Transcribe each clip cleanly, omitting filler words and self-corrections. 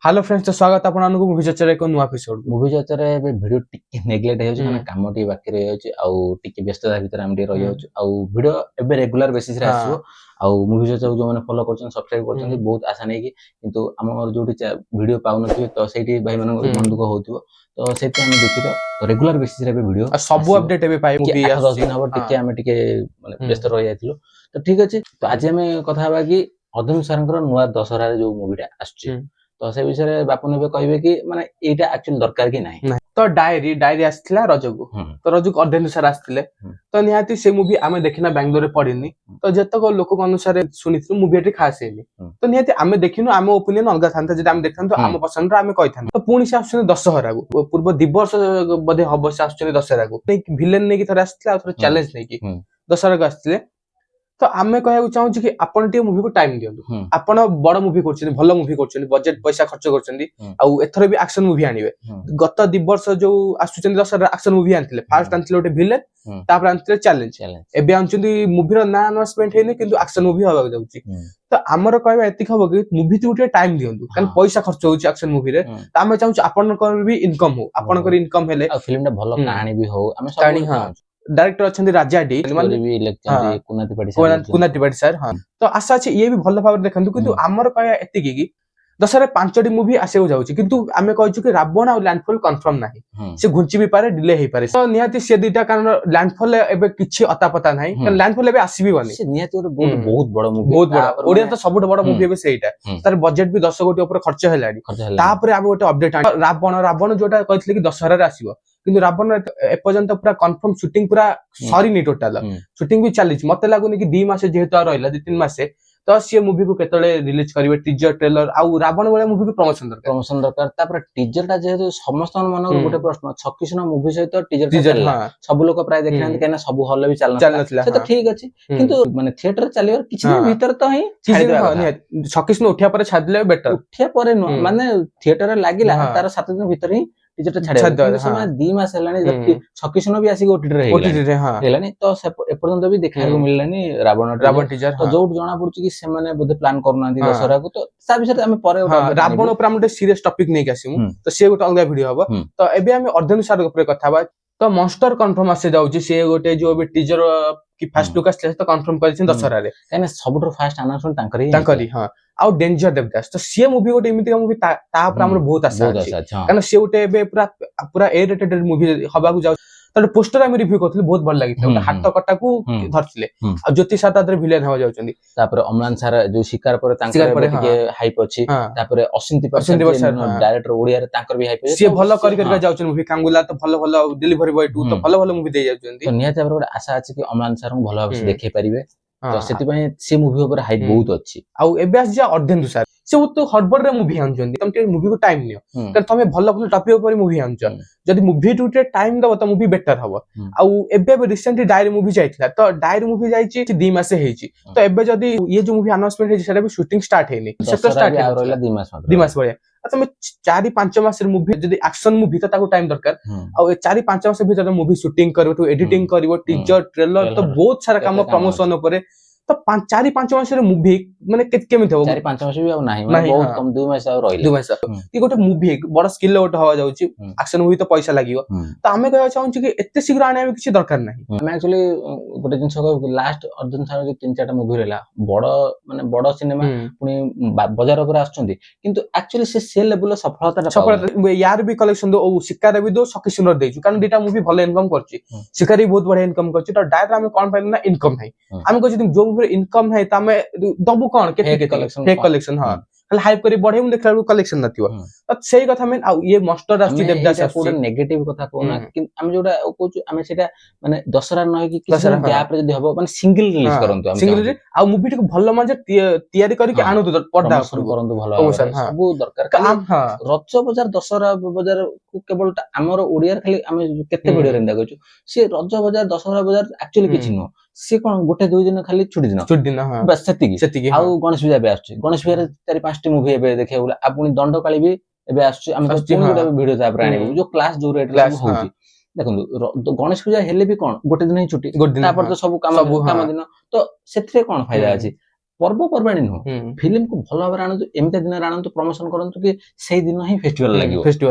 Hello friends, तो स्वागत आपको मूवी चर्चा एक नुआ एपिसोड मुवी चर्चाରେ ଏବେ ଭିଡିଓ ଟିକେ ନେଗ୍ଲେକ୍ଟ ହେଇଯାଉଛି କାରଣ କାମ ଟିକେ ବାକି ରହିଯାଉଛି ଆଉ ଟିକେ ବ୍ୟସ୍ତତା ଭିତରେ ଆମେ ଟିକେ ରହିଯାଉଛୁ ଆଉ ଭିଡିଓ ଏବେ ରେଗୁଲାର ବେସିସରେ ଆସିବ ଆଉ ମୁଭି ଚର୍ଚାକୁ ଯୋଉମାନେ ଫଲୋ କରୁଛନ୍ତି ସବସ୍କ୍ରାଇବ କରୁଛନ୍ତି ବହୁତ ଆଶା ନେଇକି କିନ୍ତୁ ଆମର ଯୋଉଠି ଭିଡିଓ ପାଉନଥିବେ ତ ସେଇଠି ଭାଇମାନଙ୍କ ମନ ଦୁଃଖ ହଉଥିବ ତ ସେଥିପାଇଁ ଆମେ ଦୁଃଖିତ ରେଗୁଲାର ବେସିସରେ ଏବେ ଭିଡିଓ ସବୁ ଅପଡେଟ ଏବେ ପାଇ ମୁଭି 8-10 ଦିନ ହବ ଟିକେ ଆମେ ଟିକେ ମାନେ ବ୍ୟସ୍ତ ରହି ଯାଇଥିଲୁ ତ ଠିକ ଅଛି ତ ଆଜି ଆମେ କଥା ହେବା କି ଅଧୁନି ସାରଙ୍କର ନୂଆ ଦଶହରାରେ ଯୋଉ ମୁଭିଟା ଆସୁଛି ତ ସେ ବିଷୟରେ ବାପନ ଏବେ କହିବେ କି ମାନେ ଏଇଟା ଆକ୍ଚୁଆଲି ଦରକାର କି ନାହିଁ ତ ଡାଏରୀ ଆସିଥିଲା ରଜକୁ ତ ରଜକୁ ଅର୍ଦ୍ଧେନ୍ଦୁ ଆସିଥିଲେ ତ ନିହାତି ସେ ମୁଭି ଆମେ ଦେଖିନା ବାଙ୍ଗାଲୋରରେ ପଡିନି ତ ଯେତେକ ଲୋକଙ୍କ ଅନୁସାରେ ଶୁଣିଥିଲୁ ମୁଭି ଏଠି ଖାସ ହେଇନି ତ ନିହାତି ଆମେ ଦେଖିନୁ ଆମ ଓପିନିଅନ ଅଲଗା ଥାନ୍ତା ଯଦି ଆମେ ଦେଖିଥାନ୍ତୁ ଆମ ପସନ୍ଦର ଆମେ କହିଥାନ୍ତୁ ତ ପୁଣି ସେ ଆସୁଛନ୍ତି ଦଶହରାକୁ ପୂର୍ବ 2 ବର୍ଷ ବୋଧେ ହବ ସେ ଆସୁଛନ୍ତି ଦଶହରାକୁ ଭିଲେନ ନେଇକି ଥରେ ଆସିଥିଲେ ଆଉ ଥରେ ଚ୍ୟାଲେଞ୍ଜ ନେଇକି ଦଶହରାକୁ ଆସିଥିଲେ ତ ଆମେ କହିବାକୁ ଚାହୁଁଛୁ କି ଆପଣ ଟିକେ ମୁଭିକୁ ଟାଇମ ଦିଅନ୍ତୁ ଆପଣ ବଡ ମୁଭି କରୁଛନ୍ତି ଭଲ ମୁଭି କରୁଛନ୍ତି ବଜେଟ ପଇସା ଖର୍ଚ୍ଚ କରୁଛନ୍ତି ଆଉ ଏଥର ବି ଆକ୍ସନ ମୁଭି ଆଣିବେ ଗତ 2 ବର୍ଷ ଯୋଉ ଆସୁଛନ୍ତି ଦଶହରା ଆକ୍ସନ ମୁଭି ଆଣିଥିଲେ ଫାର୍ଷ୍ଟ ଆଣିଥିଲେ ଗୋଟେ ଭିଲେନ ତାପରେ ଆଣିଥିଲେ ଚ୍ୟାଲେଞ୍ଜ ଏବେ ଆଣୁଛନ୍ତି ମୁଭିର ନା ଆନାଉନ୍ସମେଣ୍ଟ ହେଇନି କିନ୍ତୁ ଆକ୍ସନ ମୁଭି ହବାକୁ ଯାଉଛି ତ ଆମର କହିବା ଏତିକି ହବ କି ମୁଭି ଟିକେ ଟାଇମ ଦିଅନ୍ତୁ କାରଣ ପଇସା ଖର୍ଚ୍ଚ ହଉଛି ଆକ୍ସନ ମୁଭିରେ ତ ଆମେ ଚାହୁଁଛୁ ଆପଣଙ୍କର ବି ଇନକମ ହଉ ଆପଣଙ୍କର ଇନକମ ହେଲେ ଆଉ ଫିଲ୍ମଟା ଭଲ କାହାଣୀ ବି ହଉ ଆମେ ସବୁ डायरेक्टर अच्छा राजा डी कुना त्रिपाठी सर हाँ तो आशा अच्छे ये भी भल भाव देखते किंतु आमर कह एति दशहरा 5टी मुवी आसो जाऊँगी किंतु आम कहूँ कि रावण और लैंडफॉल कंफर्म ना से घुंची भी पारे डिले हो पारे तो निहाती से दुईटा कारण लैंडफॉल एबे किछि अता पता नाही कारण लैंडफॉल एबे आसीबी बनी से निहाती बहुत बड़ मुवी बहुत बड़ ओडिया तो सबुठ बड़ मुवी एबे सेटा तार बजेट भी 10 कोटी ऊपर खर्च हेलाडी तापरे आबे गोटे अपडेट रावण जोटा कहथिले कि दशहरा रे आसीबो किंतु रावण एपर्यंत पूरा कंफर्म शूटिंग पूरा सरीनी टोटाल शूटिंग भी चली मत लगुनि कि 2 मास जेहेतु रहा 2-3 मासे तो सी मुवी को केतले रिलीज करिवे टीजर ट्रेलर आउ रावण वाला मुवी को प्रमोशन दरकार तापर टीजर टा जेहेतु समस्त मन गोटे प्रश्न छकिसना मुवी सहित टीजर सब लोग प्राय देखनांत केना सब हॉल भी चलना से तो ठीक अछि किंतु माने थिएटर चलिवर किछि भीतर तो ही छकिसना उठिया पर छाडले बेटर उठिया पर माने थिएटर लागिला तार 7 दिन भीतर ही टीजर छाड़े 2 मास हेलानी छकिसना भी आसी ओटीटी रे हेलानी तो एपर्यंत भी देखा को मिललानी रावण टीजर तो जोट जाना पड़छ कि से माने बोधे प्लान करनांती दशहरा को तो सा विषय हम परे रावण ऊपर हम सीरियस टॉपिक नहीं आसीमु तो से गोटे अलग वीडियो हबो तो एबे हम अर्धनुसार ऊपर कथा बा तो मॉन्स्टर कंफर्म आसे जाउची से गोटे जो भी टीजर की फर्स्ट लुक आसले तो कंफर्म करछिन दशहरा रे काने सबुठो फास्ट अनाउंसमेंट तांकरी हां आउ डेंजर देवदास तो से मूवी गोटे एमिति मूवी ता ऊपर हमर बहुत आशा अछि कारण से गोटे एबे पूरा ए रेटेड मूवी हबाकू जाउ तो पोस्टर हम रिव्यू करथले बहुत भल लागितले हाथ कटा को धरथिले आ ज्योति सात आदर विलेन हो जाउचंदी तापर अमलान सारा जो शिकार पर तांकर के हाइप अछि तापर असिंति परसेंट डायरेक्टर ओडिया रे तांकर भी हाइप अछि से भलो करि करि जाउचन मूवी कांगुला तो भलो भलो डिलीवरी बॉय 2 तो भलो भलो मूवी दे जाउचंदी तो निहाते हमर आशा अछि कि अमलान सार भलो भाबे देखै परिबे तो सेति पय से मूवी ऊपर हाइप बहुत अछि आ एबे आस जा अर्धेन्दु सार से तो हड़बड़ रे मूवी आनचंदी तुम टे मूवी को टाइम नियो कारण तमे भलो भलो टॉपिक ऊपर मूवी आनच जदी मूवी टूटे टाइम दबो तो मूवी बेटर हबो आ एबे रिसेंटली डायरी मूवी जाइतला तो डायरी मूवी जाइची 2 मास हेची तो एबे जदी ये जो मूवी अनाउंसमेंट हेची सेटा भी शूटिंग स्टार्ट हेनी सेक्टर स्टार्ट आ रहला 2 मास बळे तुम 4-5 मास रे मूवी जदी एक्शन मूवी तो ताको टाइम दरकार आ 4-5 मास भीतर मूवी शूटिंग करबो तो एडिटिंग करबो टीजर ट्रेलर तो बहुत सारा काम प्रमोशन ऊपर तो 4-5 मास रे मूवी माने केमित हो 4-5 मास भी नहीं माने बहुत कम 2 मास आ रहिला 2 मास ई गोटे मूवी बड़ स्किल गोटे हवा जाउची एक्शन मूवी तो पैसा लागियो तो हमें कहया चाहू कि एते शीघ्र आने किछि दरकार नाही हम एक्चुअली गोटे जिंस लास्ट अर्जुन सार जो 3-4टा मूवी रहला बड़ माने बड़ सिनेमा पुनी बाजार ऊपर आछंती किंतु एक्चुअली से लेवल सफलता यार भी कलेक्शन दो शिकार भी दो सखी सुंदर देजु कारण दुटा मूवी भले इनकम करछि शिकारी बहुत बढ़िया इनकम करछि तो डायरेक्ट हम कोन पाइल ना इनकम नाही हम को जदी जो इनकम है तमे दबु कोन केते कलेक्शन हां खाली हाइप करी बढ़े मु देखला कलेक्शन नथियो त सेही कथा में आ ये मास्टर राष्ट्रीय देवदास पूरा नेगेटिव कथा कोना कि हम जोडा कहू हम सेटा माने दशरा नय कि किसी गैप रे जदी हबो माने सिंगल रिलीज करंतु हम सिंगल रे आ मूवी को भलो माने तयारी करी के आनु पर्दा करंतु भलो सब दरकार रज बाजार दशरा बाजार को केवल हमर ओडिया खाली हम केते वीडियो रे देखछु से रज बाजार दशरा बाजार एक्चुअली किछि न से कोन गोटे 2 दिन खाली छुटी दिन हां बस सेतिकी आ गणेश पूजा बे आछी गणेश पूजा रे 4-5टी मूवी एबे देखे बोला आपुनी दंडकाली भी एबे आछी हम तो पुनी गोटे वीडियो ता प्राणी जो क्लास जो रेट ला होउची देखंतु गणेश पूजा हेले भी कोन गोटे दिन ही छुटी तापर तो सब काम दिन तो सेथरे कोन फायदा अछि ପର୍ବପର୍ବାଣୀ ନୁହଁ, ଫିଲ୍ମ କୁ ଭଲ ଭାବରେ ଆଣନ୍ତୁ, ଏମିତି ଦିନରେ ଆଣନ୍ତୁ, ପ୍ରମୋସନ କରନ୍ତୁ କି ସେଇ ଦିନ ହିଁ ଫେଷ୍ଟିଭାଲ ଲାଗିବ।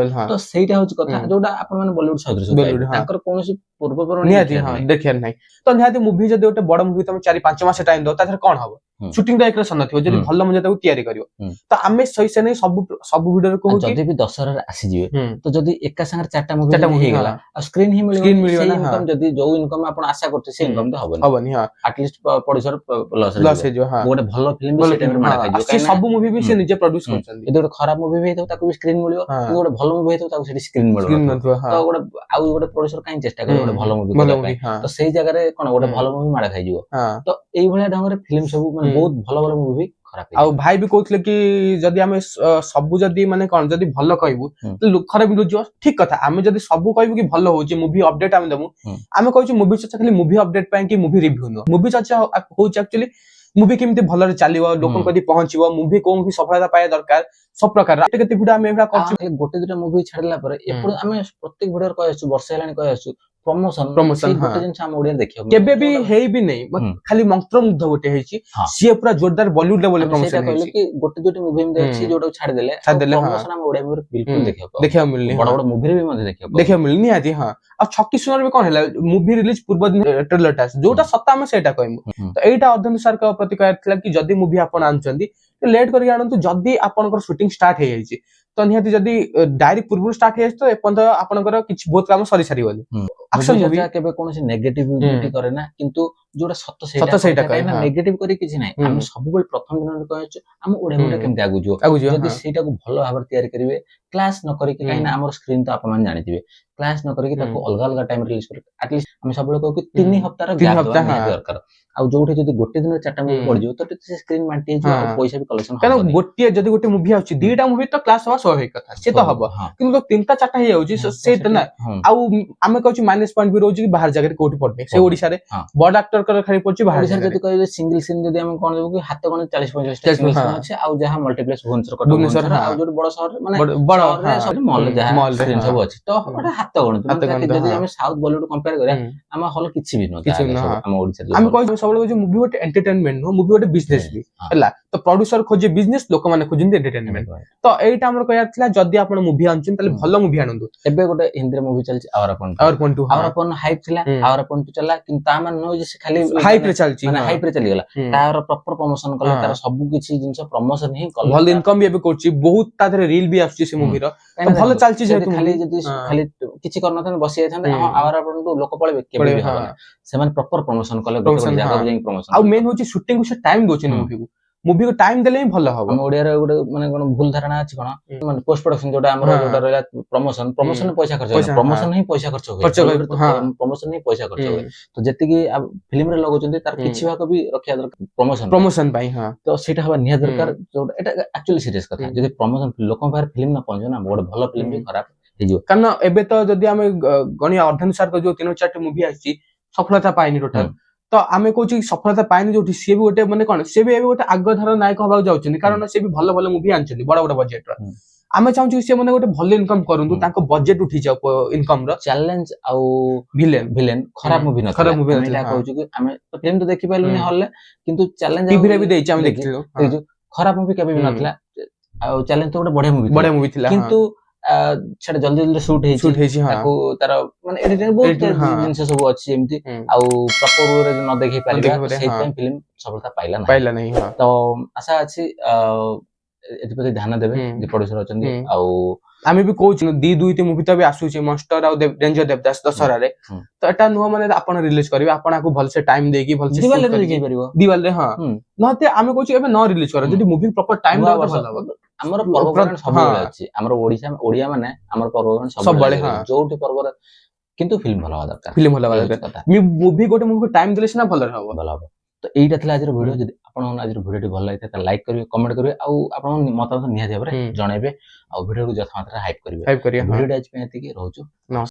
ତ ସେଇଟା ହଉଛି କଥା, ଯୋଉଟା ଆପଣ ମାନେ ବଲିଉଡ ସଦୃଶ ତାଙ୍କର କୌଣସି ପର୍ବପର୍ବାଣୀ ନିହାତି ଦେଖିବାର ନାହିଁ। ତ ନିହାତି ମୁଭି ଯଦି ଗୋଟେ ବଡ ମୁଭି ତମେ 4-5 ମାସ ଟାଇମ ଦବ, ତା ଦେହରେ କଣ ହବ? ସୁଟିଂ ଟା ଏକରେ ସରିନଥିବ, ଯଦି ଭଲ ମଜା ତାକୁ ତିଆରି କରିବ। ତ ଆମେ ସେ ନେଇ ସବୁ ଭିଡିଓରେ କହୁ ଯଦି ବି ଦଶହରାରେ ଆସିଯିବେ, ତ ଯଦି ଏକା ସାଙ୍ଗରେ 4ଟା ମୁଭି ହେଇଗଲା, ଆଉ ସ୍କ୍ରିନ୍ ହିଁ ମିଳିବ, ସେଇ ଇନକମ ଯଦି ଯୋଉ ଇନକମ ଆପଣ ଆଶା କରୁଥିଲେ ସେଇ ଇନକମ ତ ହବନି। ଆଟଲିଷ୍ଟ ପଡିଶର ଲସ୍ ହେଇଯିବ। ଗୋଟେ ଭଲ ଫିଲ୍ମ ବି ସେଇ ଟାଇମରେ ମାଡ ଖାଇଯିବ, କାହିଁକି ସବୁ ମୁଭି ବି ସେ ନିଜେ ପ୍ରଡ୍ୟୁସ କରୁଛନ୍ତି। ଯଦି ଗୋଟେ ଖରାପ ମୁଭି ବି ହେଇଥିବ ତାକୁ ବି ସ୍କ୍ରିନ୍ ମିଳିବ, କିନ୍ତୁ ଗୋଟେ ଭଲ ମୁଭି ହେଇଥିବ ତାକୁ ସେଠି ସ୍କ୍ରିନ୍ ମିଳିବ। ତ ଗୋଟେ ପ୍ରଡ୍ୟୁସର କାହିଁ ଚେଷ୍ଟା କରିବ ଗୋଟେ ଭଲ ମୁଭି କରିବା ପାଇଁ? ତ ସେଇ ଜାଗାରେ କଣ ଗୋଟେ ଭଲ ମୁଭି ମାଡ ଖାଇଯିବ। ତ ଏଇଭଳିଆ ଢଙ୍ଗରେ ଫିଲ୍ମ ସବୁ ମାନେ ବହୁତ ଭଲ ଭଲ ମୁଭି ଖରାପ। ଆଉ ଭାଇ ବି କହୁଥିଲେ କି ଯଦି ଆମେ ସବୁ ଯଦି ମାନେ କଣ ଯଦି ଭଲ କହିବୁ ଖରାପ ଭିଡିଓ ଯିବ। ଠିକ କଥା, ଆମେ ଯଦି ସବୁ କହିବୁ କି ଭଲ ହଉଛି ମୁଭି ଅପଡେଟ ଆମେ ଦେବୁ, ଆମେ କହୁଛୁ ମୁଭି ଚର୍ଚ୍ଚା ଖାଲି ମୁଭି ଅପଡେଟ ପାଇଁ କି ମୁଭି ରିଭ୍ୟୁ ନୁହଁ। ମୁଭି ଚର୍ଚ୍ଚା ହଉଛି ଆକ୍ଚୁଆଲି ମୁଭି କେମିତି ଭଲରେ ଚାଲିବ, ଲୋକଙ୍କ କତିକି ପହଞ୍ଚିବ, ମୁଭି କୋଉଠି ସଫଳତା ପାଇବା ଦରକାର, ସବୁ ପ୍ରକାର କେତେ ଭିଡିଓ ଆମେ ଏଗୁଡା କରୁଛୁ। ଗୋଟେ ଦିଟା ମୁଭି ଛାଡିଲା ପରେ ଏପଟେ ଆମେ ପ୍ରତ୍ୟେକ ଭିଡିଓରେ କହି ଆସୁଛୁ, ବର୍ଷେ ହେଲାଣି କହି ଆସୁଛୁ, ପ୍ରମୋସନ ଗୋଟେ ଜିନିଷ ଆମ ଓଡିଆରେ ଦେଖିବାକୁ କେବେ ବି ହେଇ ବି ନାହିଁ। ଖାଲି ମନ୍ତ୍ରମୁଗ୍ଧ ଗୋଟେ ହେଇଛି, ସିଏ ପୁରା ଜୋରଦାର ବଲିଉଡ ଲେଭେଲରେ ପ୍ରମୋସନ ହେଇଛି। କି ଗୋଟେ ଦୁଇଟି ମୁଭି ଏମିତି ଅଛି ଯୋଉଟାକୁ ଛାଡିଦେଲେ ପ୍ରମୋସନ ଆମ ଓଡିଆ ମୁଭିରେ ବିଲକୁଲ ଦେଖିବାକୁ ମିଳୁନି। ବଡ ବଡ ମୁଭିରେ ବି ମଧ୍ୟ ଦେଖିବାକୁ ମିଳୁନି। ନିହାତି ଆଉ ଛକି ସୁନରେ ବି କଣ ହେଲା, ମୁଭି ରିଲିଜ ପୂର୍ବ ଦିନ ଟ୍ରେଲରଟା ଆସେ, ଯୋଉଟା ସତ ଆମେ ସେଇଟା କହିବୁ। ତ ଏଇଟା ଅର୍ଧେନ୍ଦୁ ସାରଙ୍କ ପ୍ରତି କହିବାର ଥିଲା କି ଯଦି ମୁଭି ଆପଣ ଆଣୁଛନ୍ତି ଲେଟ୍ କରିକି ଆଣନ୍ତୁ। ଯଦି ଆପଣଙ୍କର ସୁଟିଂ ଷ୍ଟାର୍ଟ ହେଇଯାଇଛି ତ ନିହାତି, ଯଦି ଡାଇରେକ୍ଟ ପୂର୍ବରୁ ଷ୍ଟାର୍ଟ ହେଇଯାଇଛି ତ ଏପର୍ଯ୍ୟନ୍ତ ଆପଣଙ୍କର କିଛି ବହୁତ କାମ ସରି ସାରିବନି। ଆକ୍ସନ ମୁଭି କେବେ କୌଣସି ନେଗେଟିଭିଟି କରେ ନା, କିନ୍ତୁ ଯୋଉଟା ସତ ସେଇଟା କରେ। ନେଗେଟିଭ କରି କିଛି ନାହିଁ। ଆମେ ସବୁବେଳେ ପ୍ରଥମ ଦିନରେ କହିଛୁ ଆମ ଓଡିଆ ମୁଭିଟା କେମିତି ଆଗକୁ ଯିବ, ଯଦି ସେଇଟାକୁ ଭଲ ଭାବରେ ତିଆରି କରିବେ, କ୍ଲାସ ନ କରିକି, କାହିଁକି ନା ଆମର ସ୍କ୍ରିନ୍ ତ ଆପଣ ମାନେ ଜାଣିଥିବେ, କ୍ଲାସ ନ କରିକି ତାକୁ ଅଲଗା ଅଲଗା ଟାଇମ ରିଲିଜ କରିବେ। ଆଟଲିଷ୍ଟ ଆମେ ସବୁବେଳେ କହୁ କି 3 ହପ୍ତାହର ଗ୍ୟାପ ଦେବା ନିହାତି ଦରକାର। ଆଉ ଯୋଉଠି ଯଦି ଗୋଟେ ଦିନରେ 4ଟା ମୁଭି ପଡିଯିବ ତ ସେ ସ୍କ୍ରିନ୍ ବାଣ୍ଟି ହେଇଯିବ, ଆଉ ପଇସା ବି କଲେକ୍ସନ ହବ। ଗୋଟିଏ ଯଦି ଗୋଟେ ମୁଭି ଆସୁଛି 2ଟା ମୁଭି ତ କ୍ଲାସ ହବା ସ୍ୱାଭାବିକ କଥା, ସେ ତ ହବ। କିନ୍ତୁ 3ଟା 4ଟା ହେଇଯାଉଛି ସେଇଟା ନା। ଆଉ ଆମେ କହୁଛୁ ମାଇନସ ପଏଣ୍ଟ ବି ରହୁଛି କି ବାହାର ଜାଗାରେ କୋଉଠି ପଡିବେ, ସେ ଓଡିଶାରେ ବଡ ଆକ୍ଟର ଖାଲି ପଡୁଛି ବାହାର ଜାଗାରେ। ଯଦି କହିବେ ସିଙ୍ଗଲ ସିନ୍, ଯଦି ଆମେ କଣ ଦେବୁ କି ହାତ ଗଣ 40-45ଟା ସିଙ୍ଗଲ ସିନ୍ ଅଛି, ଆଉ ଯାହା ମଲ୍ଟିପ୍ଲେକ୍ସ ଭୁବନେଶ୍ୱର ଆଉ ଯୋଉଠି ବଡ ସହରରେ ମାନେ ସହରରେ ମଲ୍ ଯାହା ସ୍କ୍ରିନ୍ ସବୁ ଅଛି, ତ ଗୋଟେ ହାତ ଗଣତି। ଯଦି ଆମେ ସାଉଥ ବଲିଉଡ କମ୍ପେୟାର କରିବା, ଆମ ହଲ କିଛି ବି ନୁହଁ ଆମ ଓଡିଶାରେ। ଆମେ କହିଛୁ ସବୁବେଳେ କହୁଛୁ ମୁଭି ଗୋଟେ ଏଣ୍ଟରଟେନମେଣ୍ଟ ନୁହଁ, ମୁଭି ଗୋଟେ ବିଜନେସ ବି ହେଲା। ତ ପ୍ରଡ୍ୟୁସର ଖୋଜେ ବିଜନେସ, ଲୋକମାନେ ଖୋଜନ୍ତି ଏଣ୍ଟରଟେନମେଣ୍ଟ। ତ ଏଇଟା ଆମର କହିବାର ଥିଲା, ଯଦି ଆପଣ ମୁଭି ଆଣୁଛନ୍ତି ତାହେଲେ ଭଲ ମୁଭି ଆଣନ୍ତୁ। ଏବେ ଗୋଟେ ହିନ୍ଦୀରେ ମୁଭି ଚାଲିଛି ଆୱାରପନ ହାଇପ ଥିଲା, ଆୱାରପନ ଚାଲିଲା, କିନ୍ତୁ ତା ମାନେ ନୁହେଁ ଯେ ସେ ଖାଲି ହାଇପ ରେ ଚାଲିଛି, ମାନେ ହାଇପ ରେ ଚାଲିଗଲା। ତାର ପ୍ରପର ପ୍ରମୋସନ କଲେ, ତାର ସବୁ କିଛି ଜିନିଷ ପ୍ରମୋସନ ହିଁ କଲେ, ଭଲ ଇନକମ ବି ଏବେ କରୁଛି, ବହୁତ ତା ଦେହରେ ରିଲ ବି ଆସୁଛି ସେ ମୁଭିର, ଭଲ ଚାଲିଛି। ଯେହେତୁ ଖାଲି ଯଦି ଖାଲି କିଛି କରିନଥାନ୍ତେ, ବସି ଯାଇଥାନ୍ତେ, ଆୱାରପନକୁ ଲୋକ ପଳେଇବେ, କେବେ ବି ହବନି। ସେମାନେ ପ୍ରପର ପ୍ରମୋସନ କଲେ, ଗୋଟେ ଗୋଟେ ଜାଗାକୁ ଯାଇକି ପ୍ରମୋସନ। ଆଉ ମେନ୍ ହଉଛି ସୁଟିଂ କୁ ସେ ଟାଇମ ଦଉଛନ୍ତି ମୁଭିକୁ, ମୁଭିକୁ ଟାଇମ ଦେଲେ ହିଁ ଭଲ ହବ। ଆମ ଓଡିଆରେ ଗୋଟେ ମାନେ କଣ ଭୁଲ ଧାରଣା ଅଛି, କଣ ମାନେ ପୋଷ୍ଟ ପ୍ରଡକ୍ସନ ଯୋଉଟା ଆମର ଯୋଉଟା ରହିଲା ପ୍ରମୋସନ ପଇସା ଖର୍ଚ୍ଚ ହୁଏ, ପ୍ରମୋସନ ହିଁ ପଇସା ଖର୍ଚ୍ଚ ହୁଏ, ପ୍ରମୋସନ ହିଁ ପଇସା ଖର୍ଚ୍ଚ ହୁଏ। ତ ଯେତିକି ଫିଲ୍ମରେ ଲଗାଉଛନ୍ତି ତାର କିଛି ଭାଗ ବି ରଖିବା ଦରକାର ପ୍ରମୋସନ ପାଇଁ। ତ ସେଇଟା ହବା ନିହାତି ଦରକାର, ଯୋଉଟା ଏଟା ଆକ୍ଚୁଆଲି ସିରିୟସ୍ କଥା। ଯଦି ପ୍ରମୋସନ ଲୋକଙ୍କ ପାଖରେ ଫିଲ୍ମ ନ ପହଞ୍ଚିବ ନା, ଗୋଟେ ଭଲ ଫିଲ୍ମ ବି ଖରାପ ହେଇଯିବ। କାରଣ ଏବେ ତ ଯଦି ଆମେ ଗଣିଆ ଅର୍ଧେନ୍ଦୁ ସାରଙ୍କ ଯୋଉ 3-4ଟି ମୁଭି ଆସିଛି ସଫଳତା ପାଇନି ଟୋଟାଲ, ତ ଆମେ କହୁଛୁ ସଫଳତା ପାଇନି ଯୋଉଠି, ସିଏ ବି ଗୋଟେ ମାନେ କଣ, ସିଏ ବି ଏବେ ଗୋଟେ ଆଗଧାର ନାୟକ ହବାକୁ ଯାଉଛନ୍ତି, କାରଣ ସିଏ ବି ଭଲ ଭଲ ମୁଭି ଆଣିଛନ୍ତି ବଡ ବଡ ବଜେଟର। ଆମେ ଚାହୁଁଛୁ ସେ ମାନେ ଗୋଟେ ଭଲ ଇନକମ କରନ୍ତୁ, ତାଙ୍କ ବଜେଟ ଉଠିଯାଉ ଇନକମ ର। ଚ୍ୟାଲେଞ୍ଜ ଆଉ ଭିଲେନ ଖରାପ ମୁଭି ନଥିଲା, ଆମେ ଏଟା କହୁଛୁ କି ଆମେ ଫିଲ୍ମ ତ ଦେଖି ପାରିଲୁନି ହଲରେ, କିନ୍ତୁ ଚ୍ୟାଲେଞ୍ଜ ଟିଭିରେ ବି ଦେଇଛି, ଆମେ ଦେଖିଲୁ, ଖରାପ ମୁଭି କେବେ ବି ନଥିଲା। ଆଉ ଚ୍ୟାଲେଞ୍ଜ ତ ଗୋଟେ ବଢିଆ ମୁଭି ଥିଲା, କିନ୍ତୁ ସେଟା ଜଲ୍ଦି ଜଲ୍ଦି ସୁଟ ହେଇଛି, ତାକୁ ତାର ମାନେ ଏଡିଟିଂ ବହୁତ ଜିନିଷ ସବୁ ଅଛି ଏମିତି, ଆଉ ପ୍ରପର ୱେରେ ନ ଦେଖେଇ ପାରିବା, ସେଇଥିପାଇଁ ଫିଲ୍ମ ସଫଳତା ପାଇଲା ନାହିଁ। ତ ଆଶା ଅଛି ଏଥିପ୍ରତି ଧ୍ୟାନ ଦେବେ ଯେ ପ୍ରଡ୍ୟୁସର ଅଛନ୍ତି। ଆଉ ଆମେ ବି କହୁଛୁ 2-2 ମୁଭି ତ ବି ଆସୁଛି, ମନଷ୍ଟର ଆଉ ଡେଞ୍ଜର ଦେବଦାସ ଦଶହରାରେ। ତ ଏଟା ନୁହଁ ମାନେ ଆପଣ ରିଲିଜ କରିବେ, ଆପଣ ଆକୁ ଭଲସେ ଟାଇମ ଦେଇକି ଭଲସେ ଦିୱାଲରେ ନହେଲେ ଆମେ କହୁଛୁ ଏବେ ନ ରିଲିଜ କର, ଯଦି ମୁଭି ପ୍ରପର ଟାଇମ ଦବ ଭଲ ହବ। ଆମର ପର୍ବପର୍ବାଣି ସବୁବେଳେ ଅଛି, ଆମର ଓଡିଆ ମାନେ ଆମର ପର୍ବପର୍ବାଣି ସବୁବେଳେ ଯୋଉଠି ପର୍ବରେ, କିନ୍ତୁ ଫିଲ୍ମ ଭଲ ହବା ଦରକାର। ମୁଭି ଗୋଟେ ମୁଭି ଟାଇମ ଦେଲେ ସିନା ଭଲ ହବ। ତ ଏଇଟା ଥିଲା ଆଜିର ଭିଡିଓ। ଯଦି ଆପଣଙ୍କୁ ଆଜିର ଭିଡିଓଟି ଭଲ ଲାଗିଥାଏ ତାହେଲେ ଲାଇକ୍ କରିବେ, କମେଣ୍ଟ କରିବେ, ଆଉ ଆପଣଙ୍କ ମତାମତ ନିହାତି ଭାବରେ ଜଣେଇବେ, ଆଉ ଭିଡିଓକୁ ଯଥାମାତ୍ରାରେ ହାଇପ୍ କରିବେ। ଭିଡିଓଟି ଆଜି ପାଇଁ ଏତିକି, ରହୁଛୁ।